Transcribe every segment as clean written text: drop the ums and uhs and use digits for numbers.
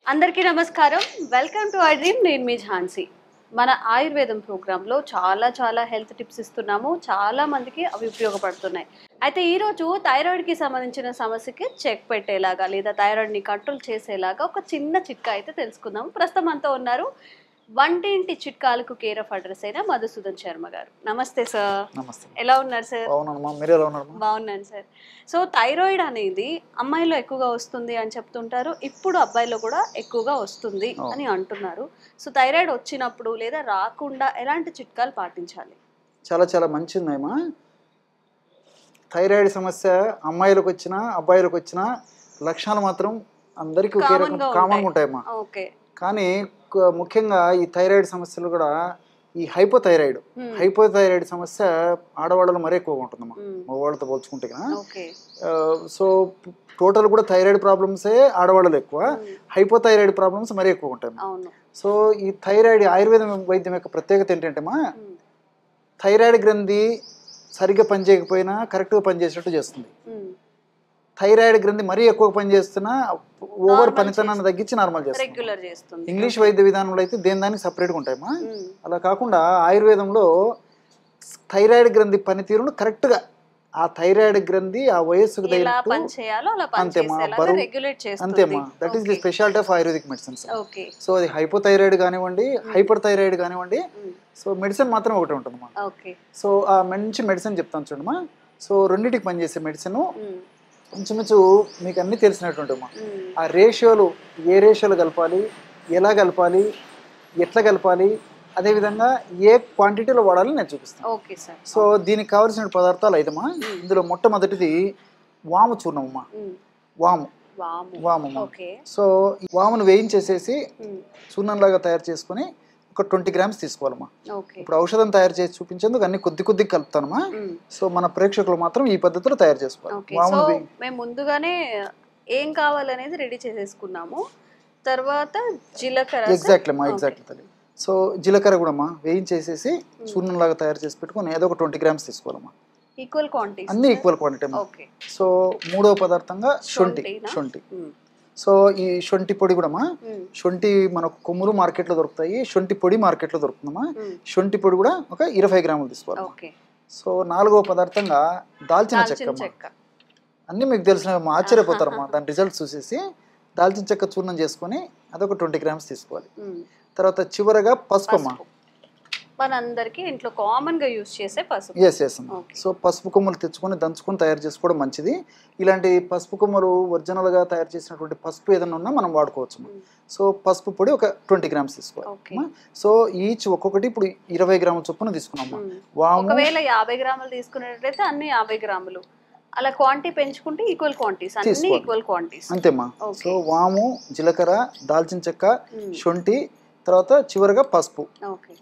అందరికీ నమస్కారం. Welcome to I dream. నేను మీ ఝాన్సీ. మన ఆయుర్వేదం ప్రోగ్రాంలో చాలా హెల్త్ టిప్స్ ఇస్తున్నాము. చాలా మందికి అవి ఉపయోగపడుతున్నాయి. అయితే ఈరోజు థైరాయిడ్కి సంబంధించిన సమస్యకి చెక్ పెట్టేలాగా లేదా థైరాయిడ్ని కంట్రోల్ చేసేలాగా ఒక చిన్న చిట్కా అయితే తెలుసుకుందాము. ప్రస్తుతం అంతా ఉన్నారు వంటింటి చిట్కాలకు కేర్ ఆఫ్ అడ్రస్ అయిన మధుసూదన్ శర్మ గారు. నమస్తే సార్. నమస్తే. ఎలా ఉన్నారు సార్? బాగున్నాను సార్. సో థైరాయిడ్ అనేది అమ్మాయిలో ఎక్కువగా వస్తుంది అని చెప్తుంటారు, ఇప్పుడు అబ్బాయిలో కూడా ఎక్కువగా వస్తుంది అని అంటున్నారు. సో థైరాయిడ్ వచ్చినప్పుడు లేదా రాకుండా ఎలాంటి చిట్కాలు పాటించాలి? చాలా మంచిదమ్మా. థైరాయిడ్ సమస్య అమ్మాయిలకు వచ్చినా అబ్బాయిలకు వచ్చినా లక్షణాలు మాత్రం అందరికీ ఒకే రకం కామన్గా ఉంటాయమ్మా. కానీ ముఖ్యంగా ఈ థైరాయిడ్ సమస్యలు కూడా ఈ హైపోథైరాయిడ్ సమస్య ఆడవాళ్ళలో మరీ ఎక్కువగా ఉంటుందమ్మా మగవాళ్ళతో పోల్చుకుంటే కదా. సో టోటల్ కూడా థైరాయిడ్ ప్రాబ్లమ్సే ఆడవాళ్ళలో ఎక్కువ, హైపోథైరాయిడ్ ప్రాబ్లమ్స్ మరీ ఎక్కువ ఉంటాయి. సో ఈ థైరాయిడ్ ఆయుర్వేదం వైద్యం యొక్క ప్రత్యేకత ఏంటంటేమా, థైరాయిడ్ గ్రంథి సరిగ్గా పనిచేయకపోయినా కరెక్ట్గా పనిచేసేటట్టు చేస్తుంది. థైరాయిడ్ గ్రంథి మరీ ఎక్కువ పనిచేస్తున్నా ఓవర్ పనితనాన్ని తగ్గించి నార్మల్ చేస్తుంది. ఇంగ్లీష్ వైద్య విధానంలో అయితే దానికి సపరేట్గా ఉంటాయమ్మా. అలా కాకుండా ఆయుర్వేదంలో థైరాయిడ్ గ్రంథి పనితీరును కరెక్ట్గా ఆ థైరాయిడ్ గ్రంథి ఆ వయస్సుకు అంతేమా, that is the speciality of ayurvedic medicines. So అది హైపోథైరాయిడ్ కానివ్వండి, హైపర్ థైరాయిడ్ కానివ్వండి, సో మెడిసిన్ మాత్రం ఒకటే ఉంటుందమ్మా. సో ఆ మంచి మెడిసిన్ చెప్తాను చూడమ్మా. సో రెండింటికి పనిచేసే మెడిసిన్ కొంచెం మీకు అన్నీ తెలిసినటువంటి ఆ రేషియోలు, ఏ రేషియోలు కలపాలి, ఎలా కలపాలి, ఎట్లా కలపాలి, అదేవిధంగా ఏ క్వాంటిటీలో వాడాలని నేను చూపిస్తాను. సో దీనికి కావాల్సిన పదార్థాలు అయితేమా, ఇందులో మొట్టమొదటిది వాము చూర్ణమమ్మా. వాము. సో వామును వేయించేసేసి చూర్ణంలాగా తయారు చేసుకుని ఒక 20 grams తీసుకోవాలమ్మా. ఇప్పుడు ఔషధం తయారు చేసి చూపించేందుకు అన్ని కొద్ది కలుపుతానమ్మా. సో మన ప్రేక్షకులు మాత్రం ఈ పద్ధతిలో తయారు చేసుకోవాలి. మేము ముందుగానే ఏం కావాలనేది రెడీ చేసేసుకున్నాము. తర్వాత జీలకర్ర. ఎగ్జాక్ట్లీ. సో జీలకర్ర కూడా అమ్మా వేయించేసేసి చూర్ణంలాగా తయారు చేసి పెట్టుకుని ఏదో ఒక 20 grams తీసుకోవాలమ్మా. ఈక్వల్ క్వాంటిటీ, అన్ని ఈక్వల్ క్వాంటిటీ. సో మూడవ పదార్థంగా శొంఠి. సో ఈ శొంఠి పొడి కూడా శొంఠి మనకు కొమ్ములు మార్కెట్లో దొరుకుతాయి, శొంఠి పొడి మార్కెట్లో దొరుకుతుందమ్మా. శొంఠి పొడి కూడా ఒక 20 grams తీసుకోవాలి. సో నాలుగవ పదార్థంగా దాల్చిన చెక్క. అన్నీ మీకు తెలిసిన ఆశ్చర్యపోతారమ్మా దాని రిజల్ట్స్ చూసేసి. దాల్చిన చెక్క చూర్ణం చేసుకొని అదొక 20 grams తీసుకోవాలి. తర్వాత చివరగా పసుపు అమ్మా, మనందరికి ఇంట్లో కామన్ గా యూజ్ చేసే పసుపు. సో పసుపు కొమ్మలు తెచ్చుకొని దంచుకొని తయారు చేసుకోవడం మంచిది. ఇలాంటి పసుపు కొమ్మలు ఒరిజినల్ గా తయారు చేసినటువంటి పసుపు ఏదైనా ఉన్నా మనం వాడుకోవచ్చు. సో పసుపు పొడి ఒక 20 grams తీసుకోవాలి. సో ఈచ్ ఒక్కొక్కటి ఇప్పుడు 20 grams చొప్పున తీసుకున్నాము. ఒకవేళ 50 grams తీసుకున్నట్లయితే అన్ని 50 grams, అలా క్వాంటిటీ పెంచుకుంటే ఈక్వల్ క్వాంటిటీస్, అన్ని ఈక్వల్ క్వాంటిటీస్ అంతేమ్మా. సో వాము, జీలకర్ర, దాల్చిన చెక్క, శొంఠి, తర్వాత చివరిగా పసుపు.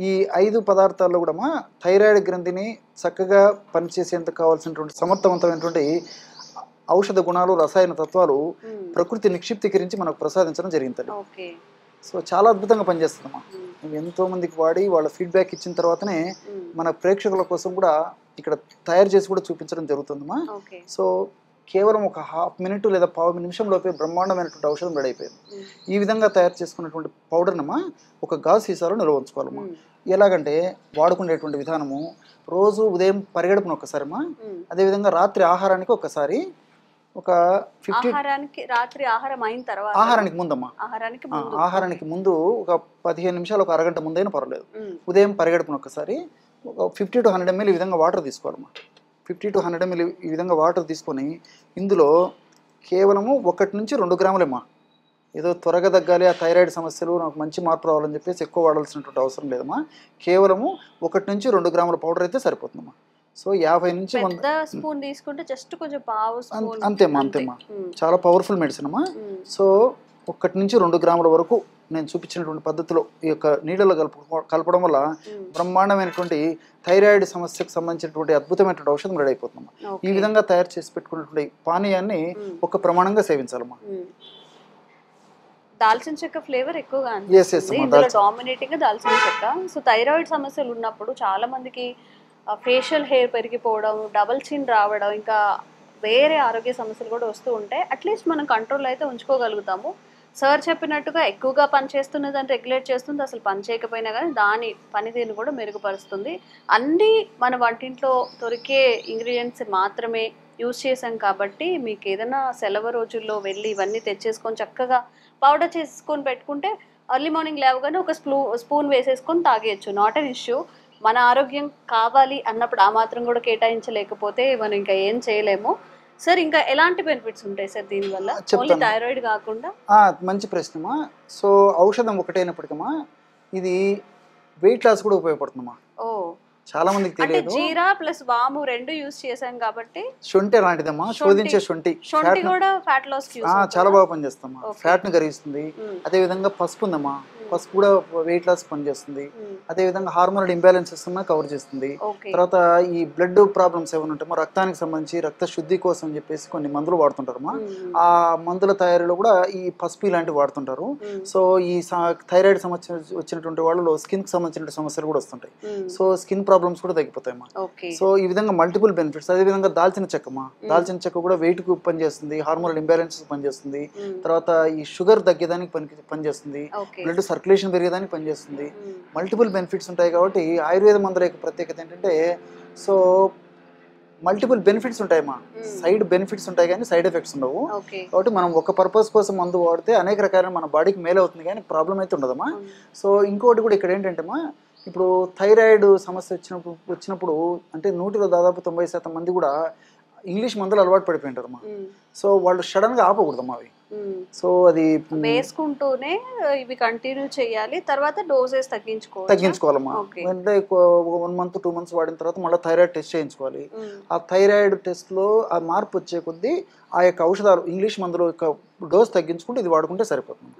ఈ 5 పదార్థాల్లో కూడా థైరాయిడ్ గ్రంథిని చక్కగా పనిచేసేందుకు కావాల్సినటువంటి సమర్థవంతమైనటువంటి ఔషధ గుణాలు, రసాయన తత్వాలు ప్రకృతి నిక్షిప్తీకరించి మనకు ప్రసాదించడం జరిగింది. సో చాలా అద్భుతంగా పనిచేస్తుందమ్మా. మేము ఎంతో మందికి వాడి వాళ్ళ ఫీడ్బ్యాక్ ఇచ్చిన తర్వాతనే మన ప్రేక్షకుల కోసం కూడా ఇక్కడ తయారు చేసి కూడా చూపించడం జరుగుతుందమ్మా. సో కేవలం ఒక ½ minute లేదా 15 నిమిషం లోపే బ్రహ్మాండమైనటువంటి ఔషధం రెడీ అయిపోయింది. ఈ విధంగా తయారు చేసుకున్నటువంటి పౌడర్నమ్మా ఒక గాజు సీసాలో నిల్వ ఉంచుకోవాలమ్మా. ఎలాగంటే వాడుకునేటువంటి విధానము, రోజు ఉదయం పరిగెడుపున ఒకసారమ్మా, అదేవిధంగా రాత్రి ఆహారానికి ఒకసారి, ఒక 50 రాత్రి ఆహారం అయిన తర్వాత, ఆహారానికి ముందమ్మా, ఆహారానికి ముందు ఒక 15 నిమిషాలు, ఒక అరగంట ముందైనా పర్వాలేదు. ఉదయం పరిగెడుపున ఒకసారి ఒక 50 to 100 ml ఈ విధంగా వాటర్ తీసుకోవాలమ్మా. 50 to 100 ml ఈ విధంగా వాటర్ తీసుకొని ఇందులో కేవలము 1 నుంచి 2 grams ఏదో త్వరగా తగ్గాలి, ఆ థైరాయిడ్ సమస్యలు నాకు మంచి మార్పు రావాలని చెప్పేసి ఎక్కువ వాడాల్సినటువంటి అవసరం లేదమ్మా. కేవలము 1 నుంచి 2 grams పౌడర్ అయితే సరిపోతుందమ్మా. సో 50 నుంచి 100 స్పూన్ తీసుకుంటే జస్ట్ కొంచెం పావు స్పూన్ అంతేమ్మా. చాలా పవర్ఫుల్ మెడిసిన్ అమ్మా. సో 1 నుంచి 2 grams వరకు నేను చూపించినటువంటి పద్ధతిలో ఈ యొక్క నీళ్ళలో కలపడం వల్ల బ్రహ్మాండమైనటువంటి థైరాయిడ్ సమస్యకు సంబంధించినటువంటి అద్భుతమైనటువంటి ఔషధం రెడీ అయిపోతుందమ్మా. ఈ విధంగా తయారు చేసి పెట్టుకున్నటువంటి పానీయాన్ని ఒక ప్రమాణంగా సేవించాలమ్మా. దాల్చిన చెక్క ఫ్లేవర్ ఎక్కువగా అనిపిస్తుంది ఇందులో, డామినేటింగ్ గా దాల్చిన చెక్క. సో థైరాయిడ్ సమస్యలు ఉన్నప్పుడు చాలా మందికి ఫేషియల్ హెయిర్ పెరిగిపోవడం, డబుల్ చిన్ రావడం, ఇంకా వేరే ఆరోగ్య సమస్యలు కూడా వస్తూ ఉంటాయి. అట్లీస్ట్ మనం కంట్రోల్ అయితే ఉంచుకోగలుగుతాము. సార్ చెప్పినట్టుగా ఎక్కువగా పని చేస్తున్నది అని రెగ్యులేట్ చేస్తుంది, అసలు పని చేయకపోయినా కానీ దాని పనితీరుని కూడా మెరుగుపరుస్తుంది. అన్నీ మన వంటింట్లో దొరికే ఇంగ్రీడియంట్స్ మాత్రమే యూజ్ చేసాం కాబట్టి మీకు ఏదైనా సెలవు రోజుల్లో వెళ్ళి ఇవన్నీ తెచ్చేసుకొని చక్కగా పౌడర్ చేసుకొని పెట్టుకుంటే ఎర్లీ మార్నింగ్ లేవగానే ఒక స్పూన్ వేసేసుకొని తాగేయచ్చు, నాట్ అన్ ఇష్యూ. మన ఆరోగ్యం కావాలి అన్నప్పుడు ఆ మాత్రం కూడా కేటాయించలేకపోతే మనం ఇంకా ఏం చేయలేము. సార్ ఇంకా ఎలాంటి బెనిఫిట్స్ ఉంటాయి సార్ దీనివల్ల, ఓన్లీ థైరాయిడ్ కాకుండా? మంచి ప్రశ్నమా. సో ఔషధం ఒకటైనప్పటికమ్మా ఇది వెయిట్ లాస్ కూడా ఉపయోగపడుతుందమ్మా. ఓ, చాలా మందికి తెలియదు. జీరా ప్లస్ వాము రెండు యూజ్ చేసాం కాబట్టి. శొంఠి అలాంటిదమ్మా, శోధించే శొంఠి కూడా ఫ్యాట్ లాస్ చాలా బాగా పనిచేస్తామా, ఫ్యాట్ ని కరిగిస్తుంది. అదే విధంగా పసుపు ఉందమ్మా, పసుపు కూడా వెయిట్ లాస్ పనిచేస్తుంది. అదే విధంగా హార్మోనల్ ఇంబ్యాలెన్సెస్ ఉన్నా కవర్ చేస్తుంది. తర్వాత ఈ బ్లడ్ ప్రాబ్లమ్స్ ఏమైనా ఉంటామో రక్తానికి సంబంధించి రక్త శుద్ధి కోసం అని చెప్పేసి కొన్ని మందులు వాడుతుంటారమ్మా. ఆ మందుల తయారీలో కూడా ఈ పసుపు ఇలాంటివి వాడుతుంటారు. సో ఈ థైరాయిడ్ సమస్య వచ్చినటువంటి వాళ్ళలో స్కిన్ కి సంబంధించిన సమస్యలు కూడా వస్తుంటాయి. సో స్కిన్ ప్రాబ్లమ్స్ కూడా తగ్గిపోతాయమ్మా. సో ఈ విధంగా మల్టిపుల్ బెనిఫిట్స్. అదే విధంగా దాల్చిన చెక్కమ్మా, దాల్చిన చెక్క కూడా వెయిట్ కు పనిచేస్తుంది, హార్మోనల్ ఇంబ్యాలెన్సెస్ పనిచేస్తుంది. తర్వాత ఈ షుగర్ తగ్గేదానికి పనిచేస్తుంది, బ్లడ్ సర్క్యులేషన్ పెరిగేదానికి పనిచేస్తుంది. మల్టిపుల్ బెనిఫిట్స్ ఉంటాయి కాబట్టి ఆయుర్వేద మందుల యొక్క ప్రత్యేకత ఏంటంటే సో మల్టిపుల్ బెనిఫిట్స్ ఉంటాయమ్మా. సైడ్ బెనిఫిట్స్ ఉంటాయి కానీ సైడ్ ఎఫెక్ట్స్ ఉండవు. కాబట్టి మనం ఒక పర్పస్ కోసం మందు వాడితే అనేక రకాల మన బాడీకి మేలు అవుతుంది కానీ ప్రాబ్లం అయితే ఉండదమ్మా. సో ఇంకోటి కూడా ఇక్కడ ఏంటంటేమ్మా, ఇప్పుడు థైరాయిడ్ సమస్య వచ్చినప్పుడు అంటే 100లో దాదాపు 90% మంది కూడా ఇంగ్లీష్ మందులు అలవాటు పడిపోయింటారమ్మా. సో వాళ్ళు సడన్ గా ఆపకూడదమ్మా అవి. సో అది వేసుకుంటూనే ఇవి కంటిన్యూ చేయాలి, తర్వాత డోసెస్ తగ్గించుకోవాలమ్మా. అంటే 1 month 2 months వాడిన తర్వాత మళ్ళీ థైరాయిడ్ టెస్ట్ చేయించుకోవాలి. ఆ థైరాయిడ్ టెస్ట్ లో ఆ మార్పు వచ్చే కొద్దీ ఆ యొక్క ఔషధాలు ఇంగ్లీష్ మందుల యొక్క డోస్ తగ్గించుకుంటే ఇది వాడుకుంటే సరిపోతుంది.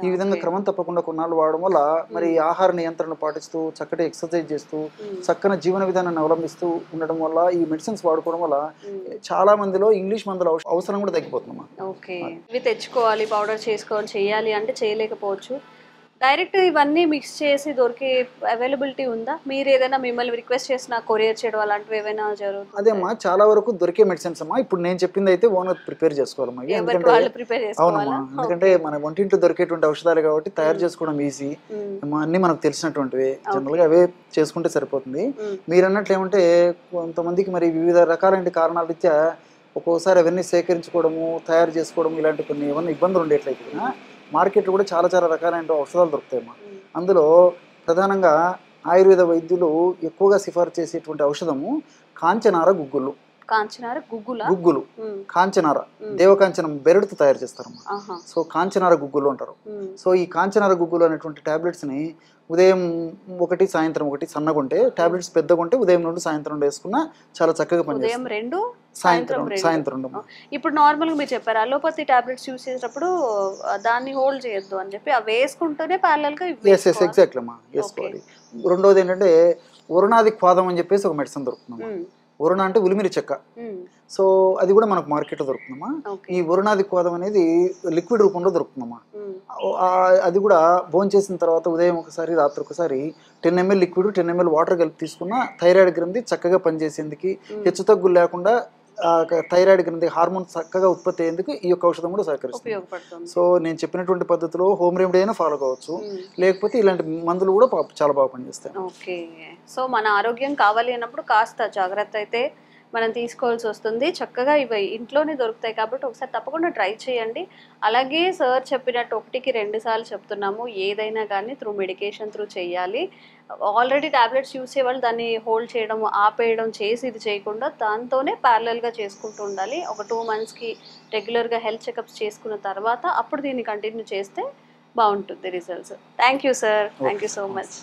ఈ విధంగా క్రమం తప్పకుండా కొన్నాళ్ళు వాడడం వల్ల మరి ఆహార నియంత్రణ పాటిస్తూ చక్కటి ఎక్సర్సైజ్ చేస్తూ చక్కని జీవన విధానాన్ని అవలంబిస్తూ ఉండడం వల్ల ఈ మెడిసిన్స్ వాడుకోవడం వల్ల చాలా మందిలో ఇంగ్లీష్ మందుల అవసరం కూడా తగ్గిపోతుందమ్మా. ఓకే, ఇవి తెచ్చుకోవాలి, పౌడర్ చేసుకోవాలి, చేయాలి అంటే చేయలేకపోవచ్చు. డైరెక్ట్ ఇవన్నీ మిక్స్ చేసి దొరికే అవైలబిలిటీ ఉందా? మీరు ఏదైనా మిమ్మల్ని రిక్వెస్ట్ చేసిన కొరియర్ చేయడం అలాంటివి ఏమైనా జరుగుతుంది? అదేమ్మా, చాలా వరకు దొరికే మెడిసిన్స్ అమ్మా. ఇప్పుడు నేను చెప్పింది అయితే ఓనర్ ప్రిపేర్ చేసుకోవాలమ్మా. అవునమ్మా, ఎందుకంటే మన వంటింట్లో దొరికేటువంటి ఔషధాలు కాబట్టి తయారు చేసుకోవడం ఈజీ. అన్ని మనకు తెలిసినటువంటివి, జనరల్ గా అవే చేసుకుంటే సరిపోతుంది. మీరు అన్నట్లు ఏమంటే కొంతమందికి మరి వివిధ రకాలైన కారణాల రీత్యా ఒక్కోసారి అవన్నీ సేకరించుకోవడము, తయారు చేసుకోవడం ఇలాంటి కొన్ని ఏమన్నా ఇబ్బందులు ఉండేట్లయితే మార్కెట్లో కూడా చాలా చాలా రకాలైన ఔషధాలు దొరుకుతాయమ్మా. అందులో ప్రధానంగా ఆయుర్వేద వైద్యులు ఎక్కువగా సిఫార్సు చేసేటువంటి ఔషధము కాంచనార గుగ్గులు. గుగ్గులు కాంచనార, దేవకాంచనం బెరడుతో తయారు చేస్తారమ్మా. సో కాంచనార గుగ్గులు అంటారు. సో ఈ కాంచనార గుగ్గులు అనేటువంటి టాబ్లెట్స్ ని ఉదయం 1 సాయంత్రం 1 సన్నగుంటే, టాబ్లెట్స్ పెద్దగుంటే ఉదయం 2 సాయంత్రం వేసుకున్నా చాలా చక్కగా పనిచేస్తుంది. సాయంత్రం. ఇప్పుడు నార్మల్ గా మీరు చెప్పారు అలోపతి టాబ్లెట్స్ యూజ్ చేసేటప్పుడు దాన్ని హోల్డ్ చేయొద్దు అని చెప్పి అవి వేసుకుంటూనే ప్యారలల్ గా ఎగ్జాక్ట్లీ అమ్మా వేసుకోవాలి. రెండోది ఏంటంటే వరుణాది క్వాదం అని చెప్పేసి ఒక మెడిసిన్ దొరుకుతుందమ్మా. వరుణ అంటే ఉలిమిరి చెక్క. సో అది కూడా మనకు మార్కెట్లో దొరుకుతుందమ్మా. ఈ వరుణాది క్వాదం అనేది లిక్విడ్ రూపంలో దొరుకుతుందమ్మా. అది కూడా భోజనం చేసిన తర్వాత ఉదయం ఒకసారి రాత్రి ఒకసారి 10 ml లిక్విడ్ 10 ml వాటర్ కలిపి తీసుకున్న థైరాయిడ్ గ్రంథి చక్కగా పనిచేసేందుకు, హెచ్చు తగ్గులు లేకుండా థైరాయిడ్ గ్రంథి హార్మోన్ చక్కగా ఉత్పత్తి అయ్యేందుకు ఈ యొక్క ఔషధం కూడా సహకరిస్తుంది. సో నేను చెప్పినటువంటి పద్ధతిలో హోమ్ రెమెడీ అయినా ఫాలో కావచ్చు, లేకపోతే ఇలాంటి మందులు కూడా చాలా బాగా పనిచేస్తాయి. ఓకే, సో మన ఆరోగ్యం కావాలి అన్నప్పుడు కాస్త జాగ్రత్త అయితే మనం తీసుకోవాల్సి వస్తుంది. చక్కగా ఇవి ఇంట్లోనే దొరుకుతాయి కాబట్టి ఒకసారి తప్పకుండా ట్రై చేయండి. అలాగే సార్ చెప్పినట్టు 1కి 2 సార్లు చెప్తున్నాము, ఏదైనా కానీ త్రూ మెడికేషన్ త్రూ చేయాలి. ఆల్రెడీ టాబ్లెట్స్ యూస్ చేయాలి, దాన్ని హోల్డ్ చేయడం ఆపేయడం చేసి ఇది చేయకుండా దాంతోనే ప్యారలల్గా చేసుకుంటూ ఉండాలి. ఒక 2 monthsకి రెగ్యులర్గా హెల్త్ చెకప్స్ చేసుకున్న తర్వాత అప్పుడు దీన్ని కంటిన్యూ చేస్తే బాగుంటుంది results. Thank you sir, thank you so much.